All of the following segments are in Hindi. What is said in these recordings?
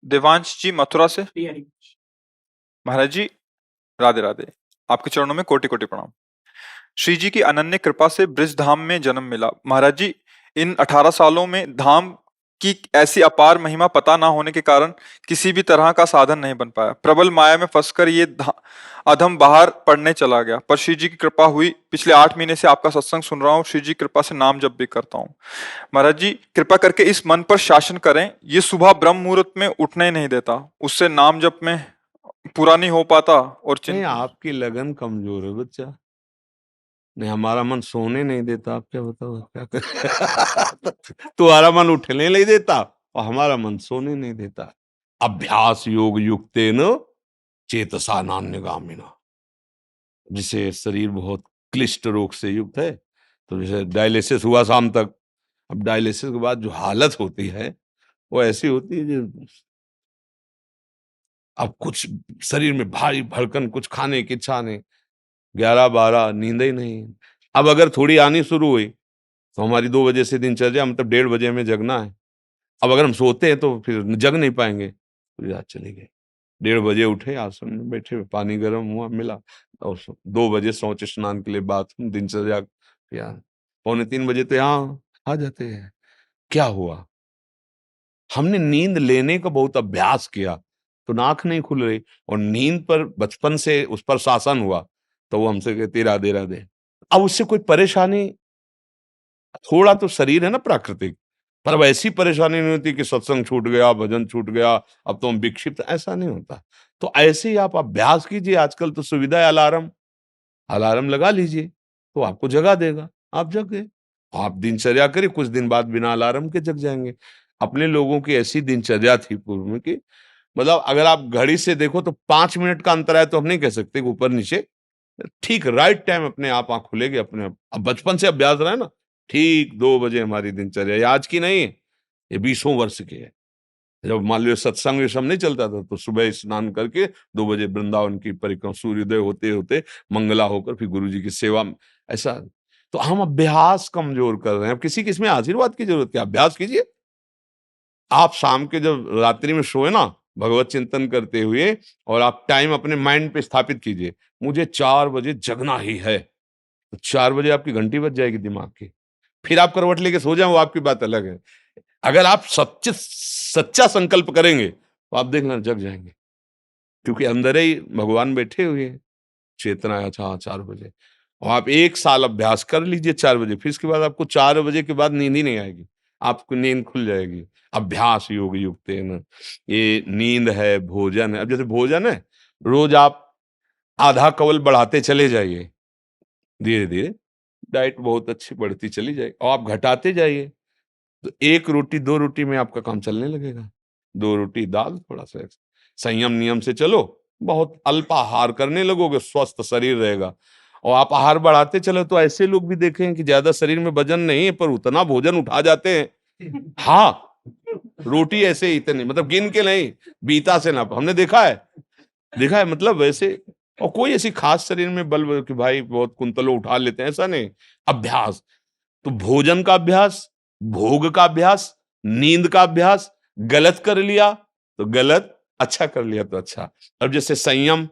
देवांश जी मथुरा से। महाराज जी राधे राधे। आपके चरणों में कोटि कोटि प्रणाम। श्री जी की अनन्य कृपा से ब्रज धाम में जन्म मिला। महाराज जी इन 18 सालों में धाम की ऐसी अपार महिमा पता ना होने के कारण किसी भी तरह का साधन नहीं बन पाया। प्रबल माया में फंसकर ये अधम बाहर पढ़ने चला गया, पर श्री जी की कृपा हुई। पिछले 8 महीने से आपका सत्संग सुन रहा हूँ, श्री जी की कृपा से नाम जप भी करता हूँ। महाराज जी कृपा करके इस मन पर शासन करें, ये सुबह ब्रह्म मुहूर्त में उठने ही नहीं देता, उससे नाम जप में पूरा नहीं हो पाता और नहीं, आपकी लगन कमजोर है बच्चा। नहीं, हमारा मन सोने नहीं देता। आप क्या बताओ क्या कर तुम्हारा मन उठने नहीं देता और हमारा मन सोने नहीं देता। अभ्यास योग युक्तेन चेतसा नान्यगामिना। जिसे शरीर बहुत क्लिष्ट रोग से युक्त है, तो जैसे डायलिसिस हुआ शाम तक, अब डायलिसिस के बाद जो हालत होती है वो ऐसी होती है जो अब कुछ शरीर में भारी भड़कन, कुछ खाने की इच्छा नहीं, 11-12 नींद ही नहीं। अब अगर थोड़ी आनी शुरू हुई तो हमारी 2 बजे से दिनचर्या, मतलब 1:30 बजे में जगना है। अब अगर हम सोते हैं तो फिर जग नहीं पाएंगे, तो रात चली गई। 1:30 बजे उठे, आसन में बैठे, पानी गर्म हुआ मिला और 2 बजे शौच स्नान के लिए बाथरूम, दिनचर्या किया। 2:45 बजे तो यहाँ आ जाते हैं। क्या हुआ? हमने नींद लेने का बहुत अभ्यास किया तो नाक नहीं खुल रही, और नींद पर बचपन से उस पर शासन हुआ तो वो हमसे कहती राधे राधे। अब उससे कोई परेशानी, थोड़ा तो शरीर है ना प्राकृतिक, पर अब ऐसी परेशानी नहीं होती कि सत्संग छूट गया, भजन छूट गया, अब तो हम विक्षिप्त, ऐसा नहीं होता। तो ऐसे ही आप अभ्यास कीजिए। आजकल तो सुविधा है, अलार्म अलार्म लगा लीजिए तो आपको जगा देगा, आप जग गए। आप दिनचर्या करिए, कुछ दिन बाद बिना अलार्म के जग जाएंगे। अपने लोगों की ऐसी दिनचर्या थी पूर्व में कि मतलब अगर आप घड़ी से देखो तो 5 मिनट का अंतर है तो हम नहीं कह सकते कि ऊपर नीचे, ठीक राइट टाइम अपने आप आंख खुलेगी अपने आप। अब बचपन से अभ्यास रहा है ना, ठीक 2 बजे हमारी दिनचर्या, ये आज की नहीं है, ये 20 वर्ष की है। जब मान लो सत्संग ये सब नहीं चलता था तो सुबह स्नान करके 2 बजे वृंदावन की परिक्रमा, सूर्योदय होते होते मंगला होकर फिर गुरु जी की सेवा में, ऐसा। तो हम अभ्यास कमजोर कर रहे हैं। अब किसी किसमें आशीर्वाद की जरूरत क्या, अभ्यास कीजिए। आप शाम के जब रात्रि में सोए ना, भगवत चिंतन करते हुए, और आप टाइम अपने माइंड पे स्थापित कीजिए, मुझे 4 बजे जगना ही है, तो 4 बजे आपकी घंटी बज जाएगी दिमाग की। फिर आप करवट लेके सो जाए, वो आपकी बात अलग है। अगर आप सच्चे सच्चा संकल्प करेंगे तो आप देखना जग जाएंगे, क्योंकि अंदर ही भगवान बैठे हुए हैं। चेतना है, अच्छा 4 बजे, और आप 1 साल अभ्यास कर लीजिए 4 बजे, फिर इसके बाद आपको 4 बजे के बाद नींद ही नहीं आएगी, आपको नींद खुल जाएगी। अभ्यास योग युक्तेन, ये नींद है, भोजन है। अब जैसे भोजन है, रोज आप आधा कवल बढ़ाते चले जाइए, धीरे धीरे डाइट बहुत अच्छी बढ़ती चली जाएगी, और आप घटाते जाइए तो 1 रोटी 2 रोटी में आपका काम चलने लगेगा। 2 रोटी दाल, थोड़ा सा संयम नियम से चलो, बहुत अल्प आहार करने लगोगे, स्वस्थ शरीर रहेगा। और आप आहार बढ़ाते चलो तो ऐसे लोग भी देखें कि ज्यादा शरीर में वजन नहीं है पर उतना भोजन उठा जाते हैं। हाँ, रोटी ऐसे ही इतनी, मतलब गिन के नहीं, बीता से ना, हमने देखा है मतलब वैसे। और कोई ऐसी खास शरीर में बल कि भाई बहुत कुंतलों उठा लेते हैं, ऐसा नहीं। अभ्यास, तो भोजन का अभ्यास, भोग का अभ्यास, नींद का अभ्यास। गलत कर लिया तो गलत, अच्छा कर लिया तो अच्छा। अब जैसे संयम,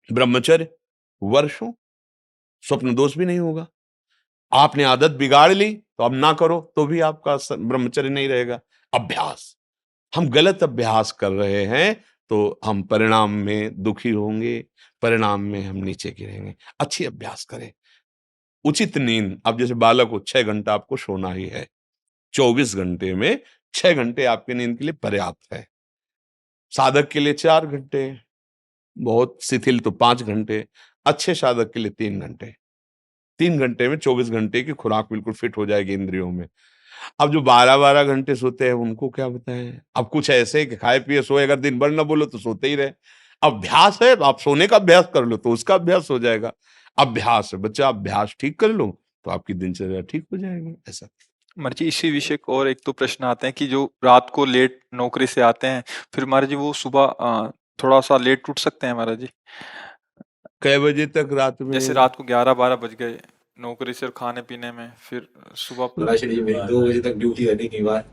ब्रह्मचर्य, वर्षों, स्वप्न दोष भी नहीं होगा। आपने आदत बिगाड़ ली तो अब ना करो तो भी आपका ब्रह्मचर्य नहीं रहेगा। अभ्यास, हम गलत अभ्यास कर रहे हैं तो हम परिणाम में दुखी होंगे, परिणाम में हम नीचे गिरेंगे। अच्छी अभ्यास करें। उचित नींद, अब जैसे बालक को 6 घंटा आपको सोना ही है, 24 घंटे में 6 घंटे आपकी नींद के लिए पर्याप्त है। साधक के लिए 4 घंटे, बहुत शिथिल तो 5 घंटे, अच्छे साधक के लिए 3 घंटे। 3 घंटे में 24 घंटे की खुराक बिल्कुल फिट हो जाएगी इंद्रियों में। अब जो 12-12 घंटे सोते हैं उनको क्या बताएं। अब कुछ ऐसे कि खाए पिए सोए, अगर दिन भर ना बोलो तो सोते ही रहे। अभ्यास है, आप सोने का अभ्यास कर लो तो उसका अभ्यास हो जाएगा। अभ्यास है बच्चा, अभ्यास ठीक कर लो तो आपकी दिनचर्या ठीक हो जाएगी। ऐसा महाराज जी इसी विषय को और एक तो प्रश्न आते हैं कि जो रात को लेट नौकरी से आते हैं, फिर महाराज जी वो सुबह थोड़ा सा लेट उठ सकते हैं महाराज जी? कै बजे तक रात में? जैसे रात को 11-12 बज गए नौकरी से और खाने पीने में, फिर सुबह लाशड़ी में 2 बजे तक ड्यूटी रहने के बाद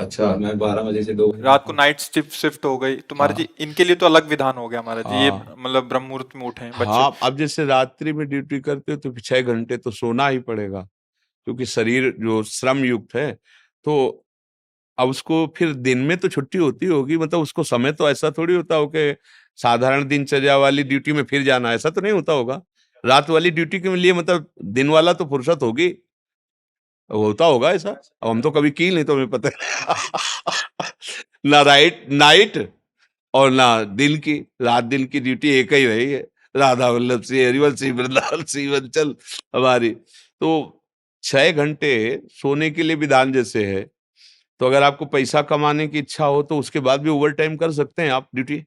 अच्छा और मैं 12 बजे से 2 बजे रात को नाइट शिफ्ट हो गई तो महाराज जी हाँ इनके लिए तो अलग विधान हो गया महाराज जी, ये हाँ मतलब ब्रह्म मुहूर्त में उठे बच्चे। हाँ अब जैसे रात्रि में ड्यूटी करते हो तो 6 घंटे तो सोना ही पड़ेगा, क्योंकि शरीर जो श्रम युक्त है। तो अब उसको फिर दिन में तो छुट्टी होती होगी, मतलब उसको समय तो ऐसा थोड़ी होता हो कि साधारण दिनचर्या वाली ड्यूटी में फिर जाना, ऐसा तो नहीं होता होगा। रात वाली ड्यूटी के लिए मतलब दिन वाला तो फुर्सत होगी, होता होगा ऐसा। अब हम तो कभी की नहीं तो हमें पता ना राइट नाइट और ना दिन की, रात दिन की ड्यूटी एक ही रही है। राधा वल्लभ श्री हरिवंश श्री वृंदावन श्री वंचल हमारी। तो 6 घंटे सोने के लिए विधान जैसे है, तो अगर आपको पैसा कमाने की इच्छा हो तो उसके बाद भी ओवर टाइम कर सकते हैं, आप ड्यूटी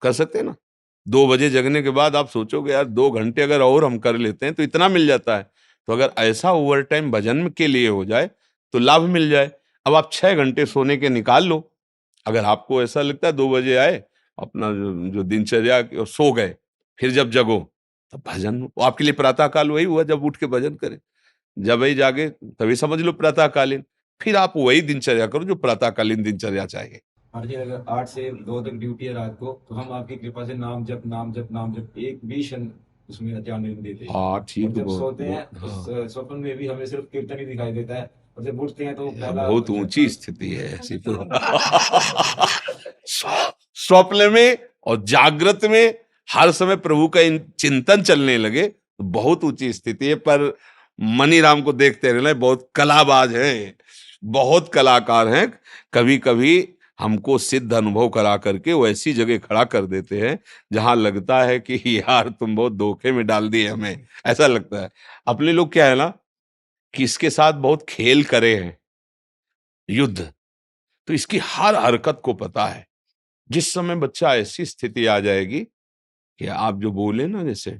कर सकते हैं ना। 2 बजे जगने के बाद आप सोचोगे यार 2 घंटे अगर और हम कर लेते हैं तो इतना मिल जाता है। तो अगर ऐसा ओवर टाइम भजन के लिए हो जाए तो लाभ मिल जाए। अब आप 6 घंटे सोने के निकाल लो। अगर आपको ऐसा लगता है 2 बजे आए, अपना जो दिनचर्या सो गए, फिर जब जगो तब भजन, वो आपके लिए प्रातः काल वही हुआ जब उठ के भजन करें। जब वही जागे तभी समझ लो प्रातःकालीन। फिर आप वही दिनचर्या करो जो प्रातःकालीन दिनचर्या चाहिए। और जी अगर 8 से 2 तक ड्यूटी है रात को, तो हम आपकी कृपा से नाम जप नाम जप नाम जप एक भी क्षण उसमें जाने नहीं देते। हाँ और ठीक, जब बहुत सोते हैं बहुत हाँ। उस स्वप्न में भी हमें सिर्फ कीर्तन ही दिखाई देता है, और जब उठते हैं तो पहला बहुत ऊंची स्थिति है ऐसी तो। स्वप्न में और जागृत में हर समय प्रभु का चिंतन चलने लगे तो बहुत ऊंची स्थिति है। पर मनीराम को देखते रहना, बहुत कलाबाज है, बहुत कलाकार हैं। कभी कभी हमको सिद्ध अनुभव करा करके वो ऐसी जगह खड़ा कर देते हैं जहां लगता है कि यार तुम बहुत धोखे में डाल दिए हमें, ऐसा लगता है। अपने लोग क्या है ना कि इसके साथ बहुत खेल करे हैं, युद्ध, तो इसकी हर हरकत को पता है। जिस समय बच्चा ऐसी स्थिति आ जाएगी कि आप जो बोले ना, जैसे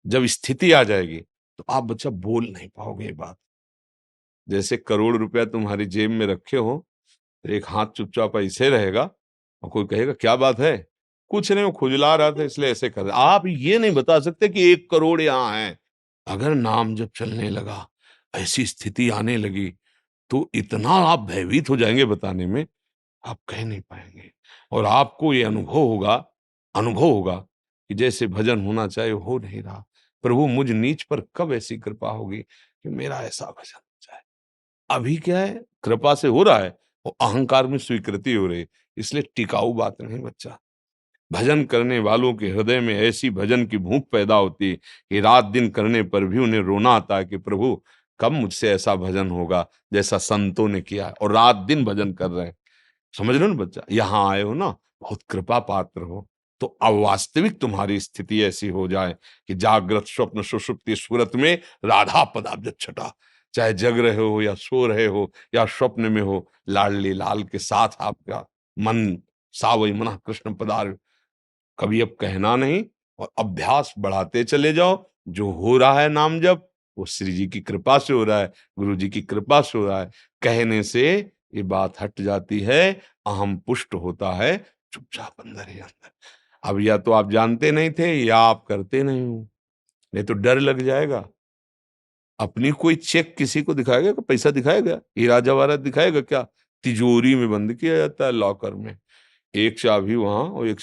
जब स्थिति आ जाएगी तो आप बच्चा बोल नहीं पाओगे ये बात। जैसे करोड़ रुपया तुम्हारी जेब में रखे हो, तो एक हाथ चुपचाप ऐसे रहेगा और कोई कहेगा क्या बात है, कुछ नहीं वो खुजला रहा था इसलिए ऐसे कर रहा। आप ये नहीं बता सकते कि 1 करोड़ यहाँ है। अगर नाम जब चलने लगा, ऐसी स्थिति आने लगी, तो इतना आप भयभीत हो जाएंगे बताने में, आप कह नहीं पाएंगे। और आपको ये अनुभव होगा कि जैसे भजन होना चाहिए हो नहीं रहा। प्रभु मुझ नीच पर कब ऐसी कृपा होगी कि मेरा ऐसा भजन हो जाए। अभी क्या है, कृपा से हो रहा है, वो अहंकार में स्वीकृति हो रही है, इसलिए टिकाऊ बात नहीं बच्चा। भजन करने वालों के हृदय में ऐसी भजन की भूख पैदा होती है कि रात दिन करने पर भी उन्हें रोना आता है कि प्रभु कब मुझसे ऐसा भजन होगा जैसा संतों ने किया है, और रात दिन भजन कर रहे हैं। समझ रहे हो ना बच्चा, यहाँ आए हो ना, बहुत कृपा पात्र हो। तो अवास्तविक तुम्हारी स्थिति ऐसी हो जाए कि जागृत स्वप्न सुषुप्ति स्फुरत में राधा पदाब्ज छटा, चाहे जग रहे हो या सो रहे हो या स्वप्न में हो, लाडली लाल के साथ आपका मन सावई मना कृष्ण पदार। कभी अब कहना नहीं, और अभ्यास बढ़ाते चले जाओ। जो हो रहा है नाम जप, वो श्री जी की कृपा से हो रहा है, गुरु जी की कृपा से हो रहा है। कहने से ये बात हट जाती है, अहम पुष्ट होता है, चुपचाप अंदर ही अंदर। अब या तो आप जानते नहीं थे या आप करते नहीं हो, नहीं तो डर लग जाएगा। अपनी कोई चेक किसी को दिखाएगा, कि पैसा दिखाएगा, हीरा जवाहरात दिखाएगा क्या? तिजोरी में बंद किया जाता है लॉकर में। एक चाबी वहां और एक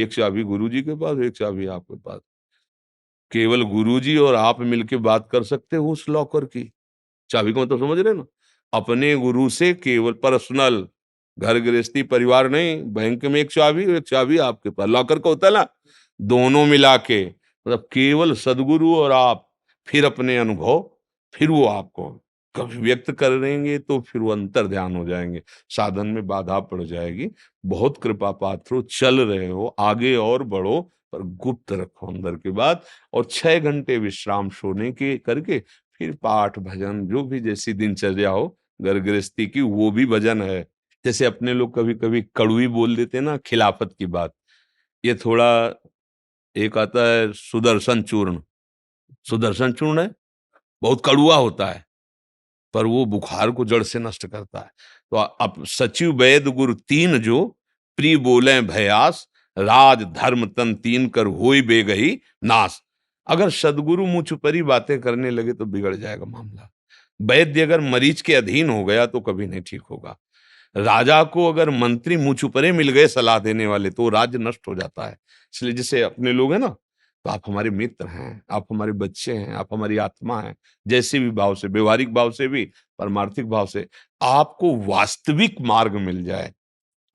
चाबी गुरुजी के पास, एक चाबी आपके पास। केवल गुरुजी और आप मिलके बात कर सकते हो उस लॉकर की चाबी को, मतलब समझ रहे हो ना। अपने गुरु से केवल पर्सनल, घर गृहस्थी परिवार नहीं, बैंक में एक चाबी आपके पास, लॉकर का होता है ना, दोनों मिला के, मतलब केवल सदगुरु और आप। फिर अपने अनुभव, फिर वो आपको कभी व्यक्त करेंगे तो फिर वो अंतर ध्यान हो जाएंगे, साधन में बाधा पड़ जाएगी। बहुत कृपा पात्र हो, चल रहे हो, आगे और बढ़ो, पर गुप्त रखो अंदर की बात। और 6 घंटे विश्राम सोने के करके फिर पाठ भजन जो भी जैसी दिनचर्या हो घर गृहस्थी की, वो भी भजन है। जैसे अपने लोग कभी कभी कड़वी बोल देते हैं ना, खिलाफत की बात। ये थोड़ा एक आता है सुदर्शन चूर्ण, सुदर्शन चूर्ण है, बहुत कड़वा होता है, पर वो बुखार को जड़ से नष्ट करता है। तो अब सचिव वैद गुरु तीन जो, प्री बोले भयास, राज धर्म तन तीन कर होई बेगही नाश। अगर सदगुरु मुझ पर ही बातें करने लगे तो बिगड़ जाएगा मामला। वैद्य अगर मरीज के अधीन हो गया तो कभी नहीं ठीक होगा। राजा को अगर मंत्री मुंह छुपरे मिल गए सलाह देने वाले तो राज्य नष्ट हो जाता है। इसलिए जैसे अपने लोग हैं ना, तो आप हमारे मित्र हैं, आप हमारे बच्चे हैं, आप हमारी आत्मा हैं। जैसे भी भाव से, व्यवहारिक भाव से भी, परमार्थिक भाव से आपको वास्तविक मार्ग मिल जाए,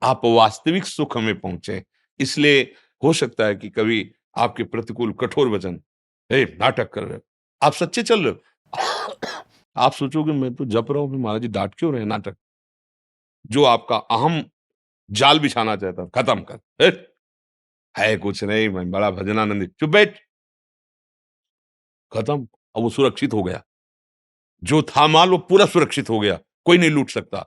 आप वास्तविक सुख में पहुंचे। इसलिए हो सकता है कि कभी आपके प्रतिकूल कठोर वचन, ए नाटक कर रहे हो, आप सच्चे चल रहे हो, आप सोचोगे मैं तो जप रहा हूं, फिर महाराज जी डांट क्यों रहे हैं? नाटक। जो आपका अहम जाल बिछाना चाहता है, खत्म कर। है कुछ नहीं, मैं बड़ा भजनानंदी, चुप बैठ, खत्म। अब वो सुरक्षित हो गया, जो था माल वो पूरा सुरक्षित हो गया, कोई नहीं लूट सकता।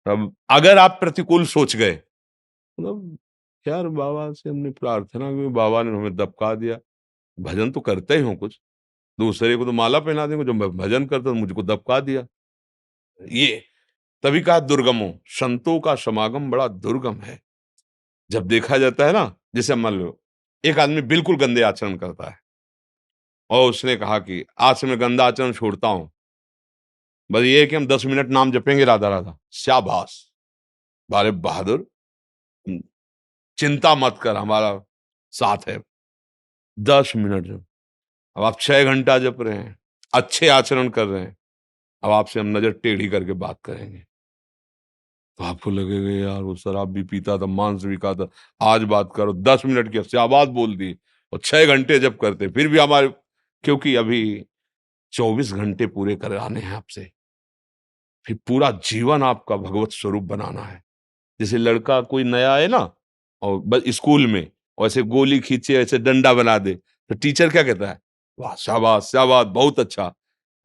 तब अगर आप प्रतिकूल सोच गए, मतलब यार बाबा से हमने प्रार्थना की, बाबा ने हमें दबका दिया, भजन तो करते ही हो कुछ, दूसरे को तो माला पहना देंगे, जो मैं भजन करता हूं मुझको दबका दिया। ये तभी कहा दुर्गमो, संतों का समागम बड़ा दुर्गम है। जब देखा जाता है ना, जैसे मान लो एक आदमी बिल्कुल गंदे आचरण करता है और उसने कहा कि आज से मैं गंदा आचरण छोड़ता हूं, बस ये है कि हम 10 मिनट नाम जपेंगे राधा राधा, शाबाश, बारे बहादुर, हम्म, चिंता मत कर, हमारा साथ है। 10 मिनट जब, अब आप 6 घंटा जप रहे हैं, अच्छे आचरण कर रहे हैं, अब आपसे हम नजर टेढ़ी करके बात करेंगे तो आपको लगेगा यार वो शराब भी पीता था, मांस भी खाता, आज बात करो, 10 मिनट की शाबाश बोल दी, और 6 घंटे जब करते फिर भी हमारे, क्योंकि अभी 24 घंटे पूरे कराने हैं आपसे, फिर पूरा जीवन आपका भगवत स्वरूप बनाना है। जैसे लड़का कोई नया है ना, और बस स्कूल में और ऐसे गोली खींचे, ऐसे डंडा बना दे, तो टीचर क्या कहता है? वाह शाबाश शाबाश, बहुत अच्छा।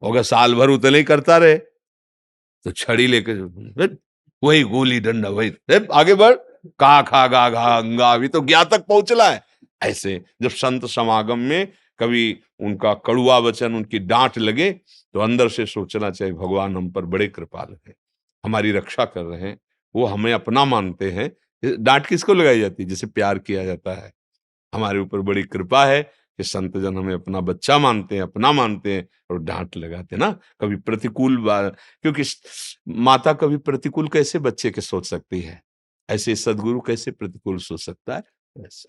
और अगर साल भर उतने ही करता रहे तो छड़ी लेके वही गोली डंडा वही, आगे बढ़, का खा गा घा अंगा, अभी तो ज्ञा तक पहुंचला है। ऐसे जब संत समागम में कभी उनका कड़ुआ वचन, उनकी डांट लगे, तो अंदर से सोचना चाहिए भगवान हम पर बड़े कृपालु हैं, हमारी रक्षा कर रहे हैं, वो हमें अपना मानते हैं। डांट किसको लगाई जाती है? जिसे प्यार किया जाता है। हमारे ऊपर बड़ी कृपा है कि संत जन हमें अपना बच्चा मानते हैं, अपना मानते हैं, और डांट लगाते हैं ना कभी प्रतिकूल क्योंकि माता कभी प्रतिकूल कैसे बच्चे के सोच सकती है, ऐसे सदगुरु कैसे प्रतिकूल सोच सकता है? ऐसे